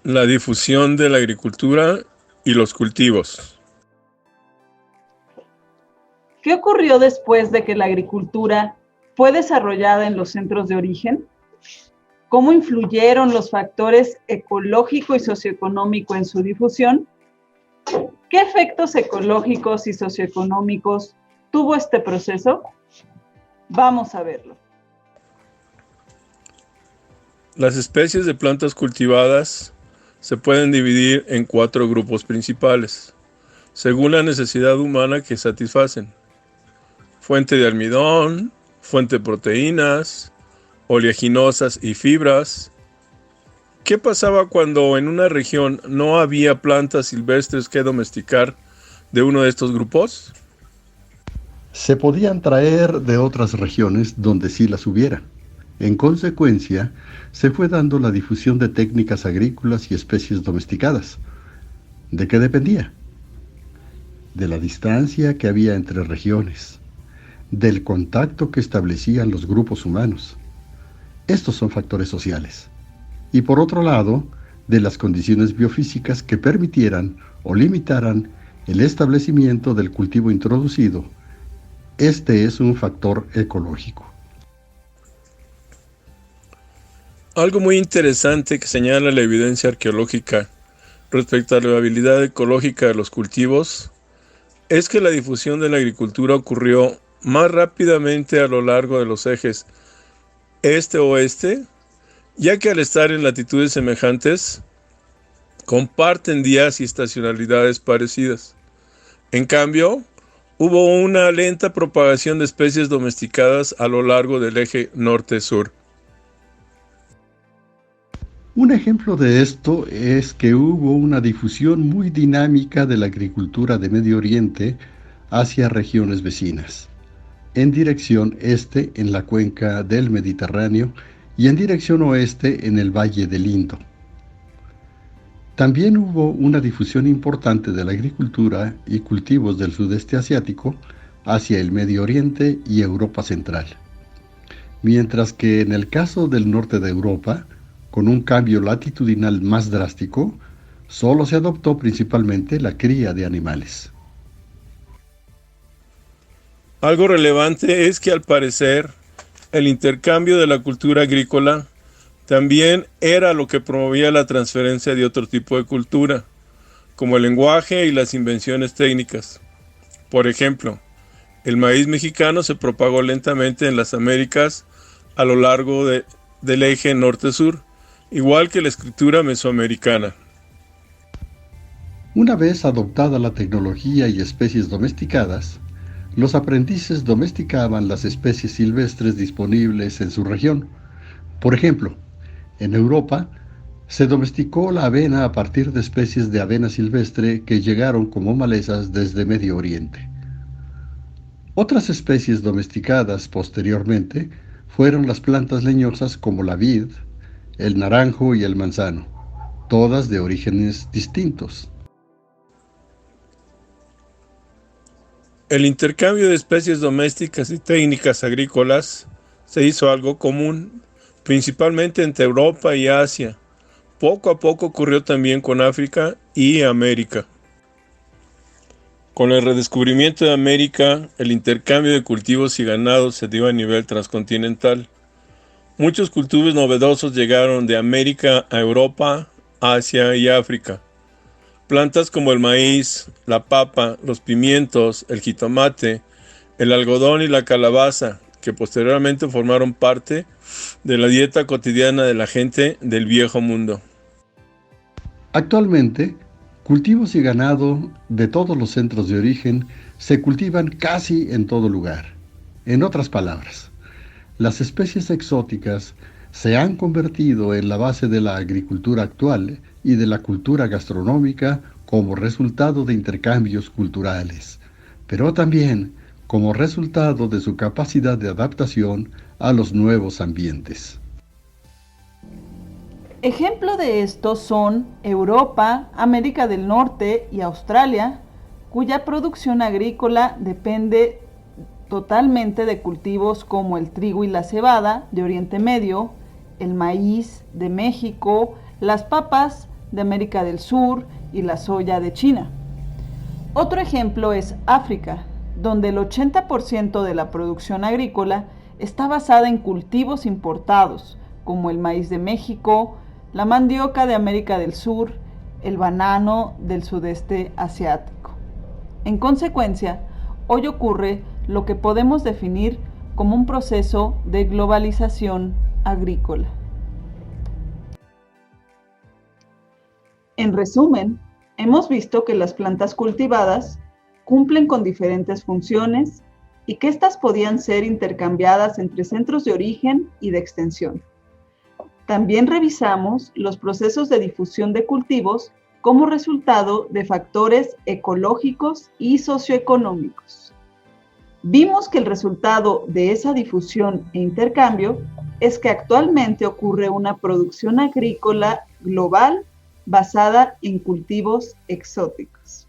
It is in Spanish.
La difusión de la agricultura y los cultivos. ¿Qué ocurrió después de que la agricultura fue desarrollada en los centros de origen? ¿Cómo influyeron los factores ecológico y socioeconómico en su difusión? ¿Qué efectos ecológicos y socioeconómicos tuvo este proceso? Vamos a verlo. Las especies de plantas cultivadas se pueden dividir en 4 grupos principales, según la necesidad humana que satisfacen: fuente de almidón, fuente de proteínas, oleaginosas y fibras. ¿Qué pasaba cuando en una región no había plantas silvestres que domesticar de uno de estos grupos? Se podían traer de otras regiones donde sí las hubiera. En consecuencia, se fue dando la difusión de técnicas agrícolas y especies domesticadas. ¿De qué dependía? De la distancia que había entre regiones, del contacto que establecían los grupos humanos. Estos son factores sociales. Y por otro lado, de las condiciones biofísicas que permitieran o limitaran el establecimiento del cultivo introducido. Este es un factor ecológico. Algo muy interesante que señala la evidencia arqueológica respecto a la habilidad ecológica de los cultivos es que la difusión de la agricultura ocurrió más rápidamente a lo largo de los ejes este-oeste, ya que al estar en latitudes semejantes, comparten días y estacionalidades parecidas. En cambio, hubo una lenta propagación de especies domesticadas a lo largo del eje norte-sur. Un ejemplo de esto es que hubo una difusión muy dinámica de la agricultura de Medio Oriente hacia regiones vecinas, en dirección este en la cuenca del Mediterráneo y en dirección oeste en el Valle del Indo. También hubo una difusión importante de la agricultura y cultivos del sudeste asiático hacia el Medio Oriente y Europa Central. Mientras que en el caso del norte de Europa, con un cambio latitudinal más drástico, solo se adoptó principalmente la cría de animales. Algo relevante es que al parecer el intercambio de la cultura agrícola también era lo que promovía la transferencia de otro tipo de cultura, como el lenguaje y las invenciones técnicas. Por ejemplo, el maíz mexicano se propagó lentamente en las Américas a lo largo del eje norte-sur, igual que la escritura mesoamericana. Una vez adoptada la tecnología y especies domesticadas, los aprendices domesticaban las especies silvestres disponibles en su región. Por ejemplo, en Europa se domesticó la avena a partir de especies de avena silvestre que llegaron como malezas desde Medio Oriente. Otras especies domesticadas posteriormente fueron las plantas leñosas como la vid, el naranjo y el manzano, todas de orígenes distintos. El intercambio de especies domésticas y técnicas agrícolas se hizo algo común, principalmente entre Europa y Asia. Poco a poco ocurrió también con África y América. Con el redescubrimiento de América, el intercambio de cultivos y ganados se dio a nivel transcontinental. Muchos cultivos novedosos llegaron de América a Europa, Asia y África. Plantas como el maíz, la papa, los pimientos, el jitomate, el algodón y la calabaza, que posteriormente formaron parte de la dieta cotidiana de la gente del Viejo Mundo. Actualmente, cultivos y ganado de todos los centros de origen se cultivan casi en todo lugar. En otras palabras, las especies exóticas se han convertido en la base de la agricultura actual y de la cultura gastronómica como resultado de intercambios culturales, pero también como resultado de su capacidad de adaptación a los nuevos ambientes. Ejemplo de esto son Europa, América del Norte y Australia, cuya producción agrícola depende totalmente de cultivos como el trigo y la cebada de Oriente Medio, el maíz de México, las papas de América del Sur y la soya de China. Otro ejemplo es África, donde el 80% de la producción agrícola está basada en cultivos importados, como el maíz de México, la mandioca de América del Sur, el banano del sudeste asiático. En consecuencia, hoy ocurre lo que podemos definir como un proceso de globalización agrícola. En resumen, hemos visto que las plantas cultivadas cumplen con diferentes funciones y que éstas podían ser intercambiadas entre centros de origen y de extensión. También revisamos los procesos de difusión de cultivos como resultado de factores ecológicos y socioeconómicos. Vimos que el resultado de esa difusión e intercambio es que actualmente ocurre una producción agrícola global basada en cultivos exóticos.